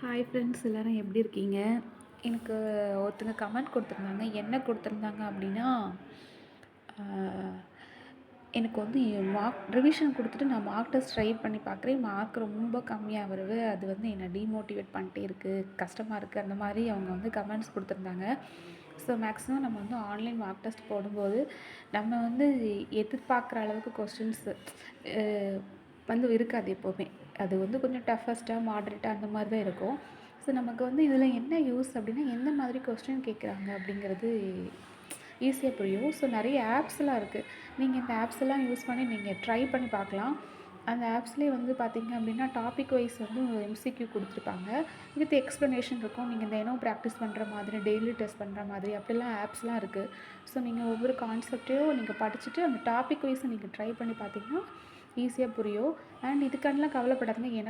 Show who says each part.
Speaker 1: Hi friends, எல்லோரும் எப்படி இருக்கீங்க? எனக்கு ஒருத்தங்க கமெண்ட் கொடுத்துருந்தாங்க. என்ன கொடுத்துருந்தாங்க அப்படின்னா, எனக்கு வந்து மார்க் ரிவிஷன் கொடுத்துட்டு நான் மார்க் டெஸ்ட் ட்ரை பண்ணி பார்க்குறேன். மார்க் ரொம்ப கம்மியாக வருது. அது வந்து என்னை டீமோட்டிவேட் பண்ணிட்டே இருக்குது, கஷ்டமாக இருக்குது. அந்த மாதிரி அவங்க வந்து கமெண்ட்ஸ் கொடுத்துருந்தாங்க. ஸோ மேக்ஸிமம் நம்ம வந்து ஆன்லைன் மார்க் டெஸ்ட் போடும்போது நம்ம வந்து எதிர்பார்க்குற அளவுக்கு கொஸ்டின்ஸு வந்து இருக்காது எப்போவுமே. அது வந்து கொஞ்சம் டஃபஸ்ட்டாக, மாடரேட்டாக அந்த மாதிரி தான் இருக்கும். ஸோ நமக்கு வந்து இதில் என்ன யூஸ் அப்படின்னா, எந்த மாதிரி கொஸ்டின் கேட்குறாங்க அப்படிங்கிறது ஈஸியாக புரியும். ஸோ நிறைய ஆப்ஸ்லாம் இருக்குது. நீங்கள் இந்த ஆப்ஸ் எல்லாம் யூஸ் பண்ணி நீங்கள் ட்ரை பண்ணி பார்க்கலாம். அந்த ஆப்ஸ்லேயே வந்து பார்த்திங்க அப்படின்னா டாபிக் வைஸ் வந்து எம்சிக்யூ கொடுத்துருப்பாங்க. வித் எக்ஸ்ப்ளனேஷன் இருக்கும். நீங்கள் தினம் ப்ராக்டிஸ் பண்ணுற மாதிரி, டெய்லி டெஸ்ட் பண்ணுற மாதிரி அப்படிலாம் ஆப்ஸ்லாம் இருக்குது. ஸோ நீங்கள் ஒவ்வொரு கான்செப்டையும் நீங்கள் படிச்சுட்டு அந்த டாபிக் வைஸை நீங்கள் ட்ரை பண்ணி பார்த்தீங்கன்னா ஈஸியாக புரியும். அண்ட் இதுக்காண்டிலாம் கவலைப்படாதீங்க. எனக்கு